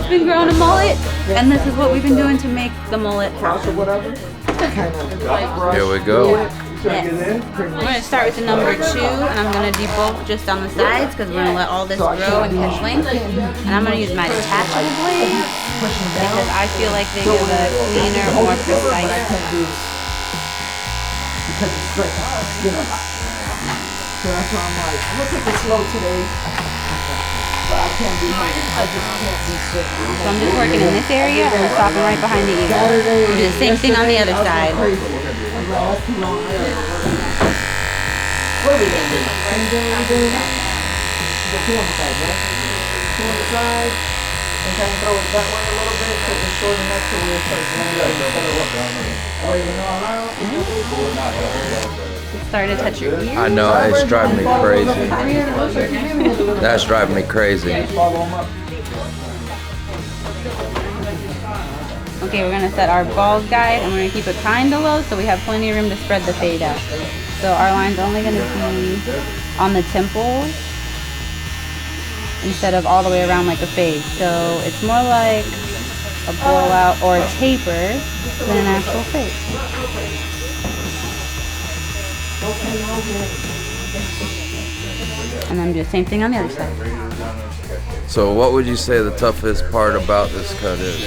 just been growing a mullet, and this is what we've been doing to make the mullet happen. Here we go. Yes. I'm going to start with the number 2, and I'm going to debulk just on the sides because we're going to let all this grow and catch length. And I'm going to use my detachable blade because I feel like they give a cleaner, more precise cut. So that's why I'm like, I'm gonna take it slow today. But I can't be home. I just can't be sick. So I'm just working in this area and I'm stopping right behind the eagle. Do the same thing on the other side. What are we doing? Same thing we do? The 2 on the side, right? 2 on the side. And kind of throw it that way a little bit. Take it short enough to where it starts landing. Starting to touch your ear. I know, it's driving me crazy. That's driving me crazy. Okay, we're gonna set our bald guide and we're gonna keep it kinda low so we have plenty of room to spread the fade out. So our line's only gonna be on the temples instead of all the way around like a fade. So it's more like a blowout or a taper than an actual fade. And then do the same thing on the other side. So what would you say the toughest part about this cut is?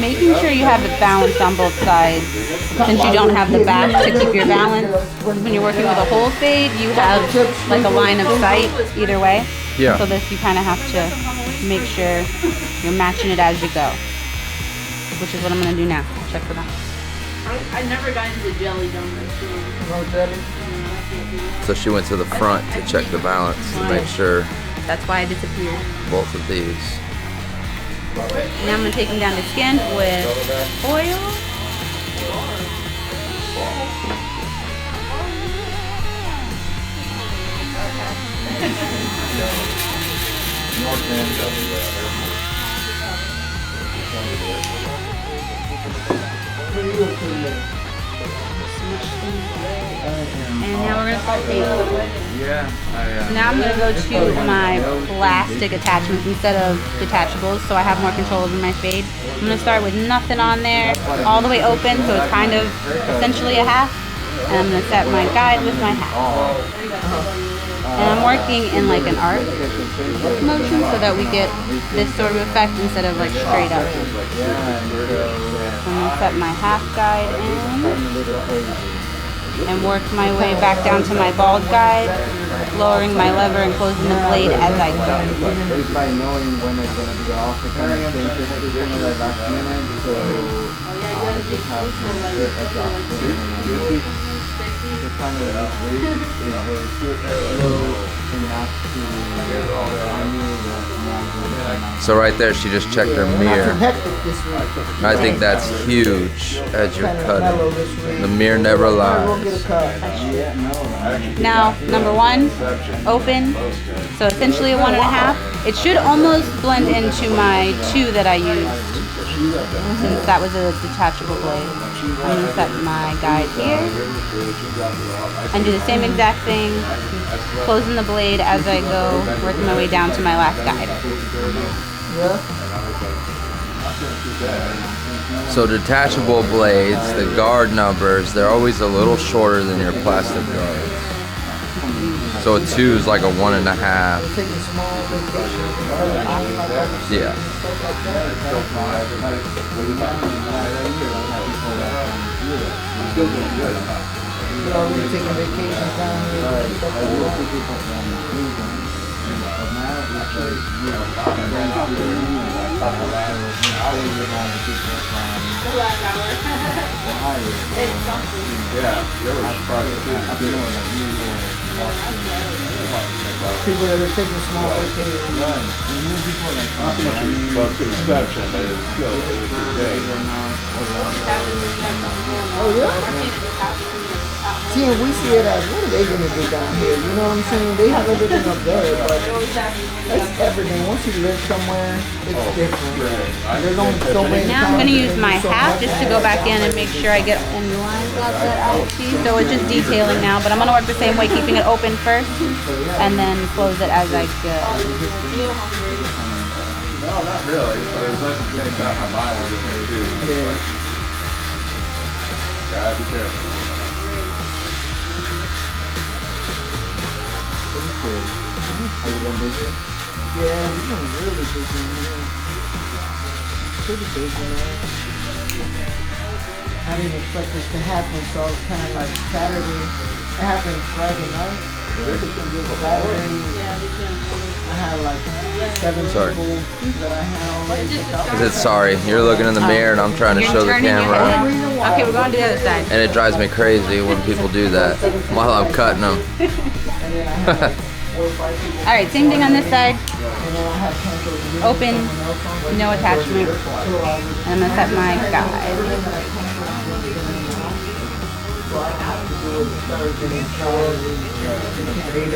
Making sure you have it balanced on both sides. Since you don't have the back to keep your balance, when you're working with a whole fade, you have like a line of sight either way. Yeah. So this, you kind of have to make sure you're matching it as you go, which is what I'm going to do now. Check for that. I never got into the jelly donuts. So she went to the front to check the balance to make sure That's why I disappeared. both of these. Now I'm going to take them down to skin with oil. And now we're going to start painting. Now I'm going to go to my plastic attachments instead of detachables so I have more control over my fade. I'm going to start with nothing on there, all the way open, so it's kind of essentially a half. And I'm going to set my guide with my half. And I'm working in like an arc motion so that we get this sort of effect instead of like straight up. So I'm going to set my half guide in and work my way back down to my bald guide, lowering my lever and closing the blade as I go. By knowing when it's going to be off, it kind of things is kind of like last minute, so I just have to adjust it. Just kind of like wait, So right there, she just checked her mirror. I think that's huge as you're cutting. The mirror never lies. Now, number 1, open. So essentially a 1.5. It should almost blend into my 2 that I used, since that was a detachable blade. I'm going to set my guide here and do the same exact thing, closing the blade as I go, working my way down to my last guide. So detachable blades, the guard numbers, they're always a little shorter than your plastic guards. So a 2 is like a 1.5. Yeah. People that are taking small vacations. Well, it's exception, but it's still Oh, yeah? See, and we see it as, what are they gonna do down here? You know what I'm saying? They have everything up there, but that's everything. Once you live somewhere, it's different. There's only so many Now I'm going to times use you my do so half much. just to go back in and make sure I get in line with that I see. So it's just detailing now, but I'm going to work the same way, keeping it open first and then close it as I go. No, not really. But it's like the same time my mind was just too. Yeah. Gotta be careful. Are you gonna busy? Yeah, we're gonna really busy, man. Pretty busy, man. I didn't expect this to happen, so it's kind of like Saturday. It happened Friday night. Saturday, I had like 7 Sorry. people that I had already picked up. Is it sorry? You're looking in the mirror and I'm trying to You're show the turning your camera. head. Okay, we're going to the other side. And it drives me crazy when people do that while I'm cutting them. And then I had 4 or 5 people. All right, same thing on this side. And then I had canceled Open, no attachment. And I'm going to set my guide.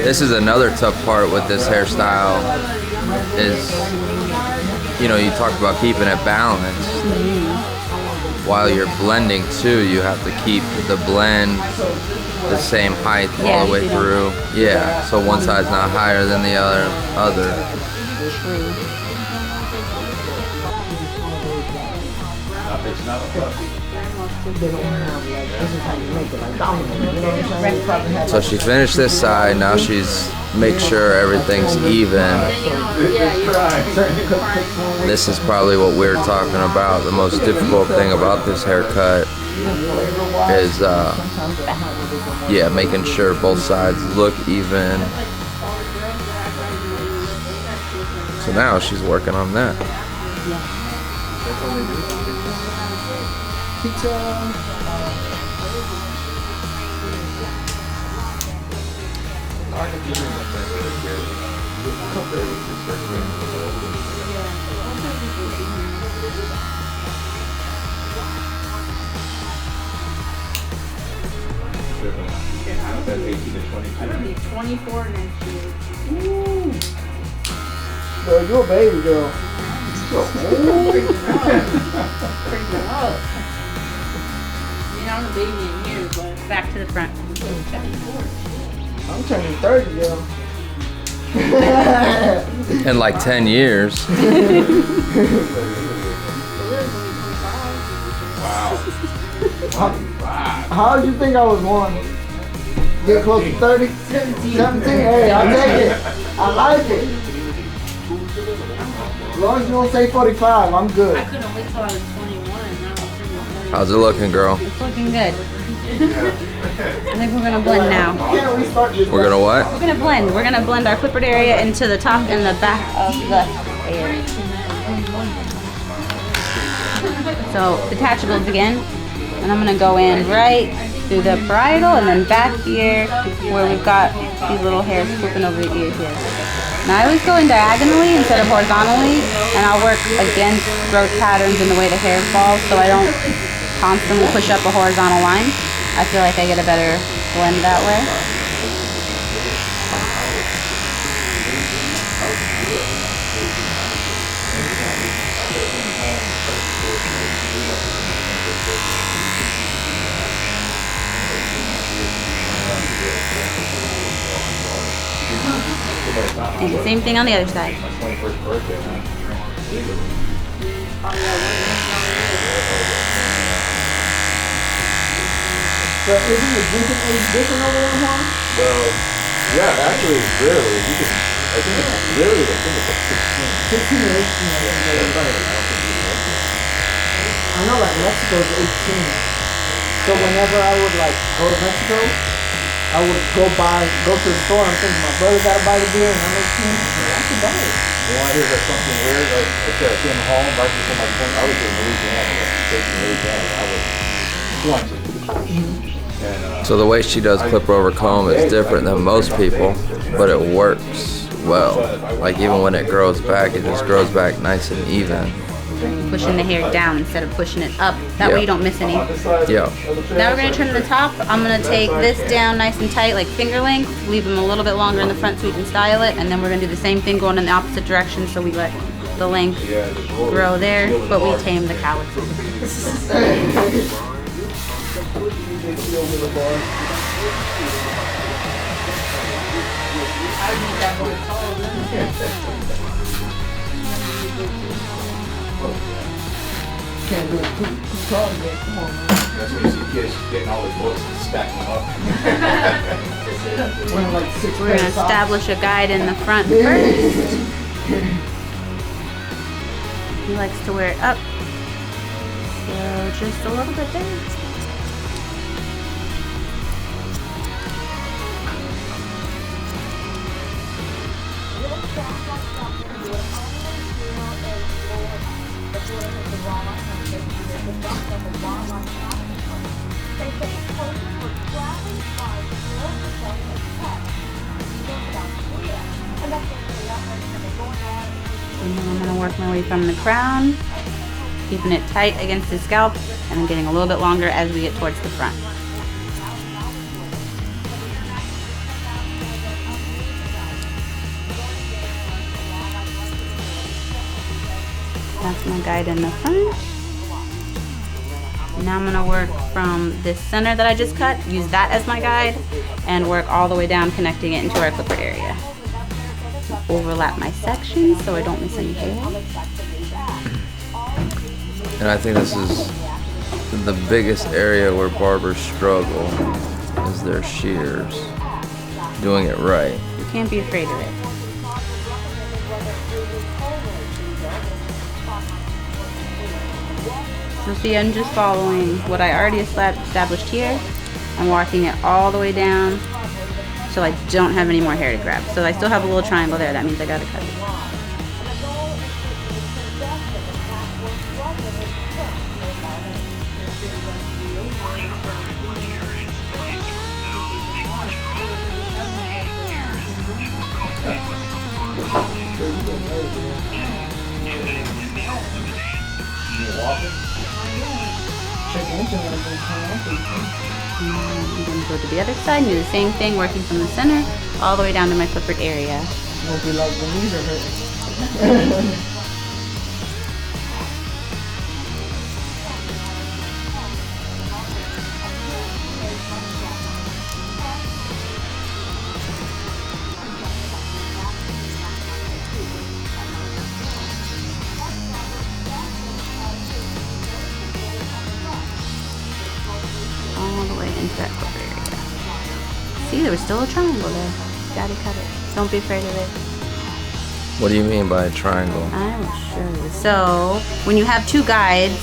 This is another tough part with this hairstyle is, you know, you talk about keeping it balanced. While you're blending too, you have to keep the blend the same height all the way through. Yeah, so one side's not higher than the other. It's not a puppy. They don't have like, this is how you make it like dominant, you know what I'm saying? Probably have So she finished this side, now she's make sure everything's even. certain cookbooks. This is probably what we're talking about. The most difficult thing about this haircut is yeah, making sure both sides look even. So now she's working on that. Pizza. That's 18 to 22. I'm gonna be 24 next year. Girl, you a baby girl. Pretty close. You know, I'm a baby in here, but Back to the front. I'm turning 30, girl. In like 10 years. How did you think I was born? Get close to 30? 17? Hey, I'll take it. I like it. As long as you don't say 45, I'm good. I couldn't wait till I was 21. Now I'm turning 30. How's it looking, girl? It's looking good. I think we're going to blend now. Can't we start this? We're gonna what? We're going to blend. We're going to blend our clippered area into the top and the back of the hair. So, detachables again. And I'm going to go in right through the bridle and then back here where we've got these little hairs flipping over the ear here. Now I always go in diagonally instead of horizontally, and I'll work against growth patterns in the way the hair falls so I don't constantly push up a horizontal line. I feel like I get a better blend that way. And the same thing on the other side. My 21st birthday, huh? So isn't the drinking age different over there, Juan? Well, yeah, actually, really, you can, I think it's really, I think it's like 16 16. or 18, I think they were right. I know like Mexico's 18. So whenever I would like go to Mexico, I would go to the store and think my brother gotta buy the beer and I'm 18. I could buy it. You want to hear about something weird? Like, okay, I came home right before my phone. I was in Louisiana, like, taking Louisiana. I was 20. And, So the way she does clipper over comb is different than most people, but it works well. Like even when it grows back, it just grows back nice and even. pushing the hair down instead of pushing it up. That way you don't miss any. Yeah. Now we're gonna trim the top. I'm gonna take this down nice and tight, like finger length, leave them a little bit longer in the front so we can style it, and then we're gonna do the same thing going in the opposite direction, so we let the length grow there, but we tame the cowlick. Can't do it too tall yet. Come on, man. That's when you see kids getting all their books and stacking them up. Wearing like 6 We're gonna establish a guide in the front first. He likes to wear it up, so just a little bit there. And then I'm gonna work my way from the crown, keeping it tight against his scalp, and then getting a little bit longer as we get towards the front. That's my guide in the front. Now I'm gonna work from this center that I just cut, use that as my guide, and work all the way down, connecting it into our clipper area. Overlap my section so I don't miss any hair. And I think this is the biggest area where barbers struggle is their shears. Doing it right. You can't be afraid of it. So see, I'm just following what I already established here. I'm walking it all the way down so I don't have any more hair to grab. So I still have a little triangle there. That means I gotta cut it. I'm going to go to the other side and do the same thing, working from the center all the way down to my clippered area. Won't be like when these are hurting. All the way into that clipper area. See, there was still a triangle there. Gotta cut it. Don't be afraid of it. What do you mean by a triangle? I will show you. So, when you have two guides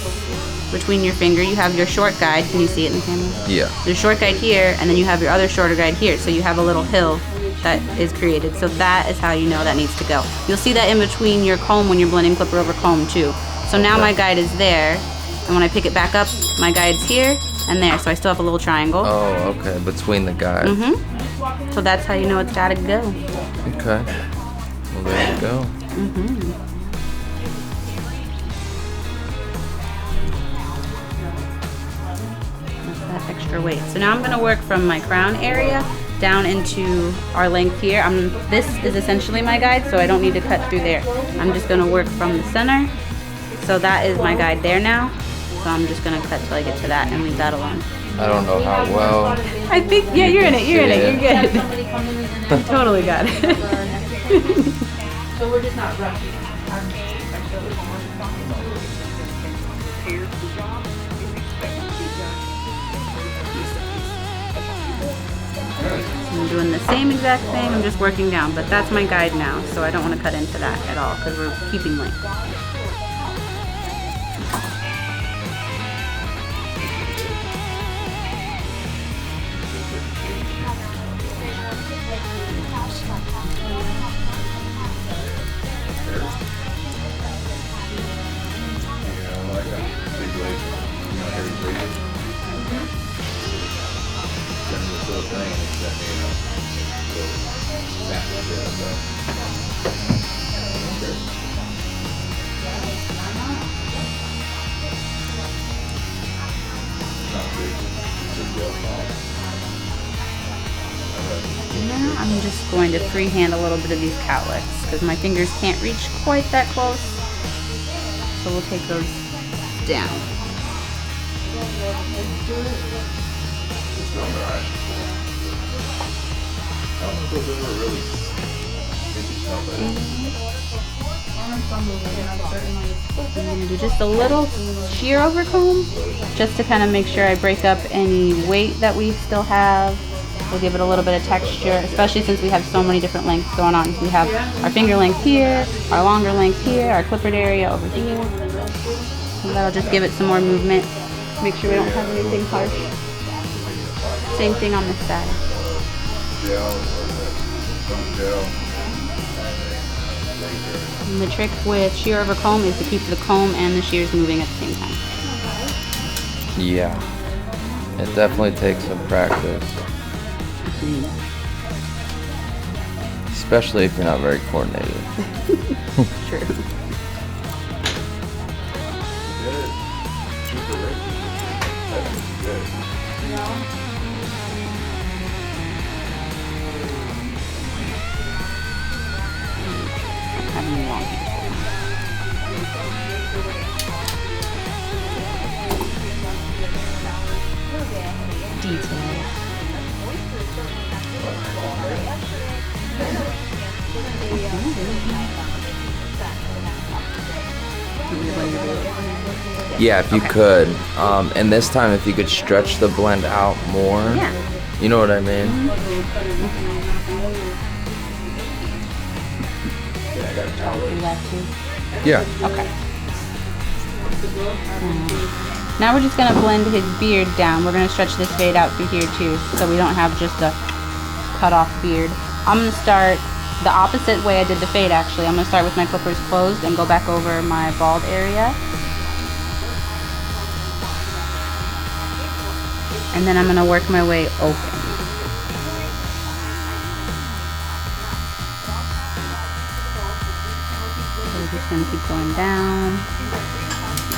between your finger, you have your short guide. Can you see it in the camera? Yeah. Your short guide here, and then you have your other shorter guide here. So you have a little hill that is created. So that is how you know that needs to go. You'll see that in between your comb when you're blending clipper over comb too. So now my guide is there, and when I pick it back up, my guide's here and there. So I still have a little triangle. Oh, okay. Between the guides. So that's how you know it's gotta go. Okay. Well, there you go. That's that extra weight. So now I'm gonna work from my crown area down into our length here. This is essentially my guide, so I don't need to cut through there. I'm just gonna work from the center. So that is my guide there now. So I'm just gonna cut till I get to that and leave that alone. I don't know how well. I think, yeah, you're in it, you're good. Totally got it. So we're just not rushing. I'm doing the same exact thing, I'm just working down, but that's my guide now, so I don't want to cut into that at all because we're keeping length. going to freehand a little bit of these cowlicks because my fingers can't reach quite that close. So we'll take those down. I'm going to do just a little shear over comb just to kind of make sure I break up any weight that we still have. We'll give it a little bit of texture, especially since we have so many different lengths going on. We have our finger length here, our longer length here, our clippered area over here. So that'll just give it some more movement. Make sure we don't have anything harsh. Same thing on this side. And the trick with shear over comb is to keep the comb and the shears moving at the same time. Yeah, it definitely takes some practice. Especially if you're not very coordinated. True. Having long detail. Yeah, if you could. And this time, if you could stretch the blend out more. Yeah. You know what I mean? Do that too. Yeah. Okay. Now we're just going to blend his beard down. We're going to stretch this fade out through here too, so we don't have just a cut off beard. I'm going to start the opposite way I did the fade actually. I'm going to start with my clippers closed and go back over my bald area. And then I'm going to work my way open. So we're just going to keep going down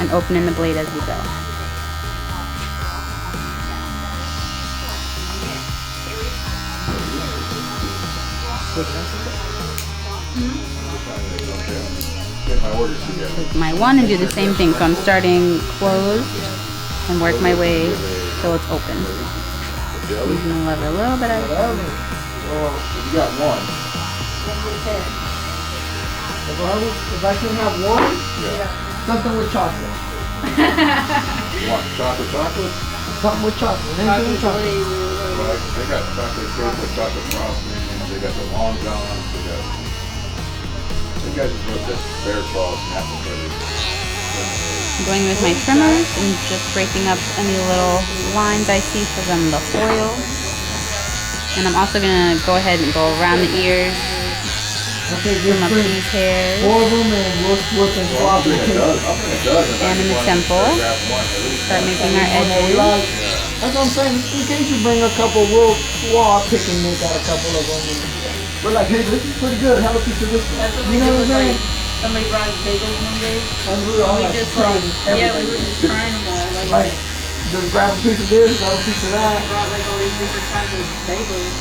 and opening the blade as we go. Take my one and do the same thing. So I'm starting closed and work my way till it's open. Using the lever a little bit at a time. Well, you got one. If I can have one, something with chocolate. What, chocolate? Something with chocolate. Anything with chocolate. Well, they got chocolate cake with chocolate frosting. They got the long johns. They got just wrote that bear claws and apple butter. I'm going with my trimmers and just breaking up any little lines I see from the foil. And I'm also going to go ahead and go around the ears. Okay, Trim up these hairs. Four of them and we'll and swap and take And in the temple. Start making our edges. That's what I'm saying. In case you bring a couple, we'll all pick and make out a couple of them. We're like, hey, this is pretty good. Have a piece of this one. You know what I'm saying? Somebody brought us bagels one day. And we were all We like, just trying yeah, we everything. were just trying them all. Like, just grab a piece of this, grab a piece of that. brought like all these different kinds of bagels.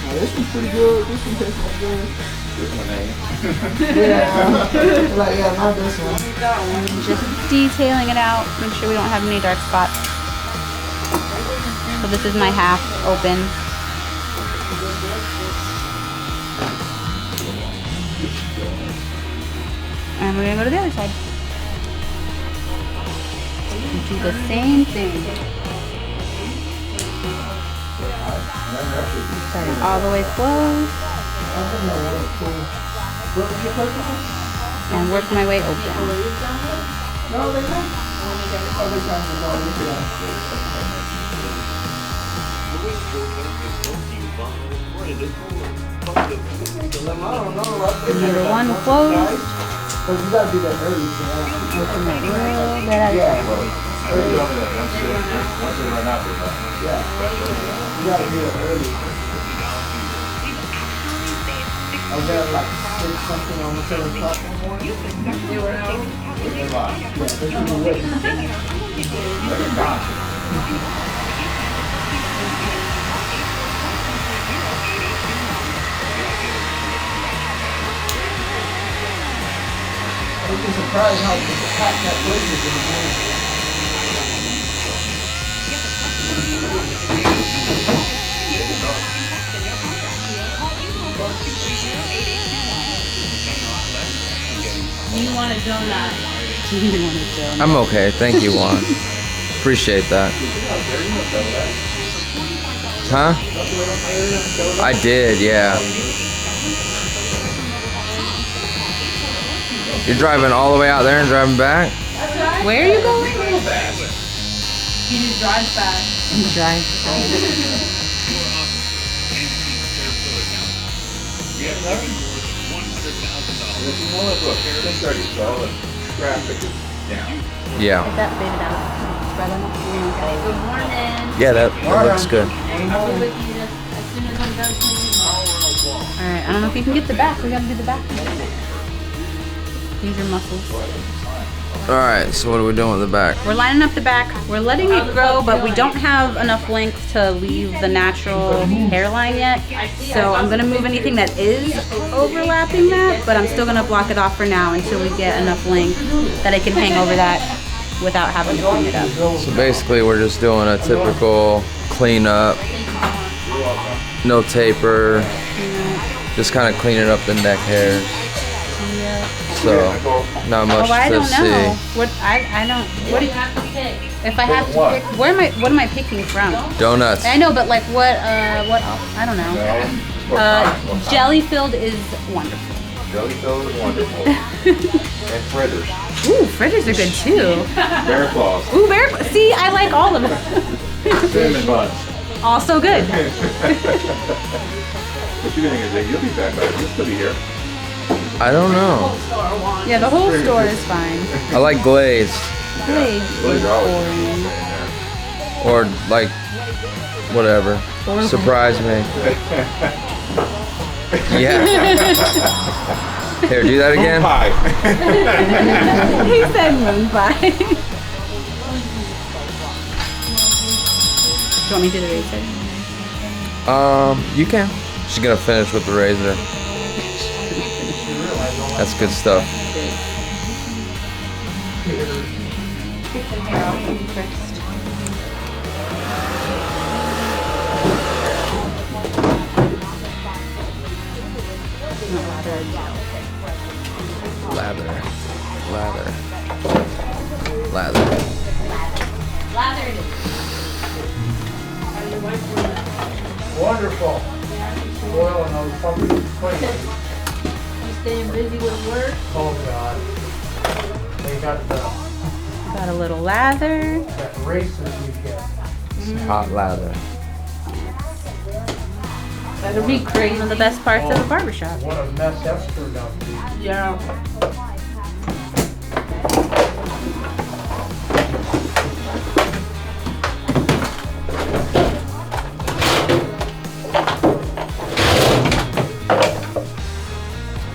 Oh, this one's pretty good. This one tastes like good. This one ain't. Yeah. Like, yeah, not this one. Just detailing it out. Make sure we don't have any dark spots. So this is my half open. And we're going to go to the other side. And do the same thing. Starting all the way closed. And work my way open. No, they don't. Other kinds of Number one closed. But you gotta do that early. Working it real bit at a time. Yeah. You gotta do it early. I was at like 6 something on the 7 o'clock in the morning. Yeah, this should be late. You'd be surprised how hot that place is in the morning. You want a donut. You want a donut. I'm okay, thank you, Juan. Appreciate that. Huh? I did, yeah. You're driving all the way out there and driving back? Where are you going? You just drive fast. You drive fast. Yeah. Is that faded out? Spread on it? Good morning. Yeah, that looks good. I'll be with you as soon as I'm done cleaning. Alright, I don't know if you can get the back. We gotta do the back. These are muscles. Alright, so what are we doing with the back? We're lining up the back. We're letting it grow, but we don't have enough length to leave the natural hairline yet. So I'm gonna move anything that is overlapping that, but I'm still gonna block it off for now until we get enough length that I can hang over that without having to clean it up. So basically we're just doing a typical cleanup, no taper, just kind of cleaning up the neck hairs. So not much I to don't see. know. What I don't. What do you have to pick? If I have to pick, what am I picking from? Donuts. I know, but like what? I don't know. Jelly filled is wonderful. Jelly filled is wonderful. And fritters. Ooh, fritters are good too. Bear claws. Ooh, bear. See, I like all of them. Cinnamon buns. Also good. What you think is that you'll be back, but you'll still be here. I don't know. Yeah, the whole store is fine. I like glazed. Glazed is boring. Or like, whatever. Surprise me. Yeah. Here, do that again. Pie. He said moon pie. Do you want me to do the razor? You can. She's gonna finish with the razor. That's good stuff. Get some hair off of you first. Lather. Lather. Lather. Lathered. Wonderful. Oil and those pumpkins clean. Staying busy with work. Oh God. They got Got a little lather. that racers you get. Hot lather. That'll be great. One of the best parts of the barbershop. What a mess that's turned out to be. Yeah.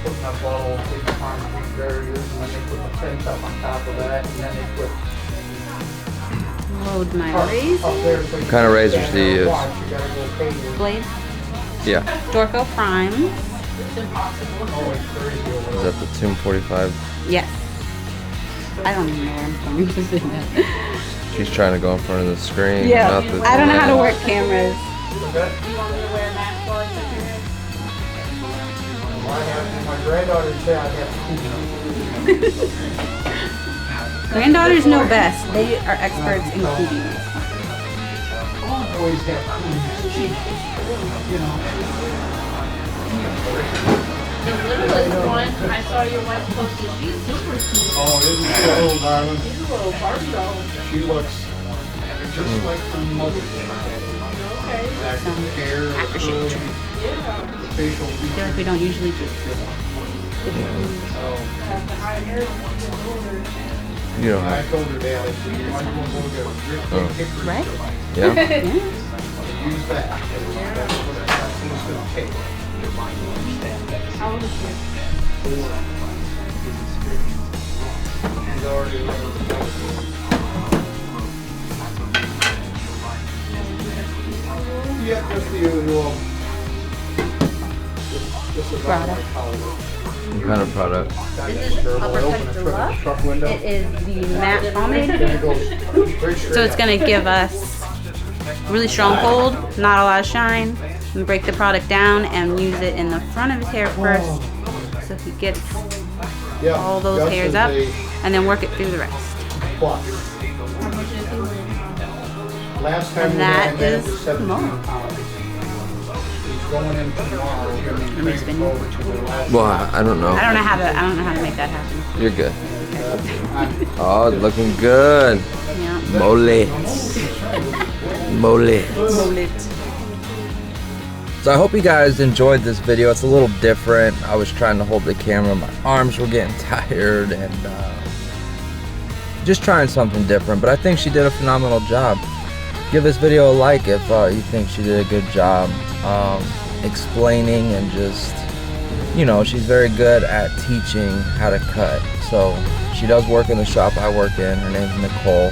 Putting up all those big concrete barriers, and then they put the fence up on top of that, and then they put Load my up razor. there. So What kind of razors do you use? watch, you gotta go pay your Blade. Yeah. Dorco Prime. always crazy over Is there. that the Tomb 45? Yes. I don't even know where I'm coming from. She's trying to go in front of the screen. Yeah. not the I don't know how to lens. work cameras. My granddaughter said I'd have to Granddaughters know best. They are experts in cleaning. always have clean. You know. The littlest one, I saw your wife posted, she's super cute. Oh, isn't she a little darling? She's a little Barbie doll. She looks just like her mother. Okay. Active hair, Aftershave. facial I feel features. like we don't usually do this. You don't I have. told her dad, I said, you might want to go get a drip Oh. hickory Right? strip. Yeah. Yeah. Use that. That's what it's gonna take. How old is she? She's already learned the medicine. Yeah, just the usual. Just about Product. like powder. What kind of product? This is Uppercut Deluxe. Truck window. It is the matte pomade. And it goes very straight So it's out. gonna give us really strong hold, not a lot of shine. And break the product down and use it in the front of his hair first, so he gets Yeah, all those Gus hairs is up, a and then work it through the rest. plus. Last time And we that had him is for 17 mullet. pounds. He's going in tomorrow. Let me spin. Well, I don't know. I don't know how to make that happen. You're good. Oh, it's looking good. Yeah. Mullet. Mullet. So I hope you guys enjoyed this video. It's a little different. I was trying to hold the camera. My arms were getting tired and just trying something different. But I think she did a phenomenal job. Give this video a like if you think she did a good job explaining and just, you know, she's very good at teaching how to cut. So she does work in the shop I work in. Her name's Nicole.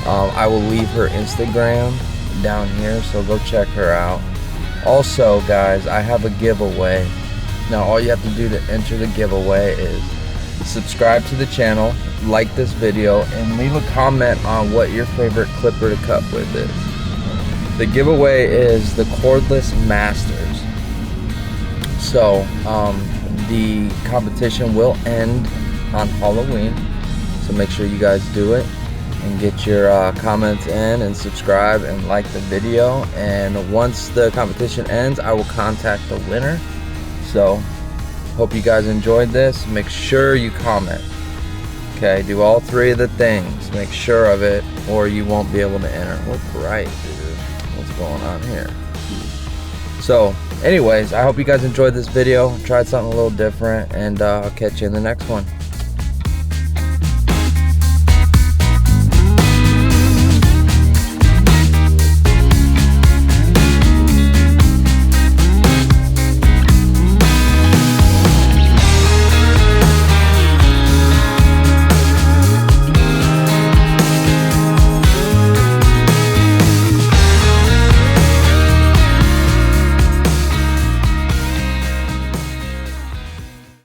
I will leave her Instagram down here, so go check her out. Also, guys, I have a giveaway. Now, all you have to do to enter the giveaway is subscribe to the channel, like this video, and leave a comment on what your favorite clipper to cut with is. The giveaway is the Cordless Masters. So, the competition will end on Halloween, so make sure you guys do it. And get your comments in and subscribe and like the video, and once the competition ends I will contact the winner. So hope you guys enjoyed this. Make sure you comment, okay? Do all three of the things, make sure of it, or you won't be able to enter. We're bright, dude. What's going on here? So anyways, I hope you guys enjoyed this video. Tried something a little different, and I'll catch you in the next one.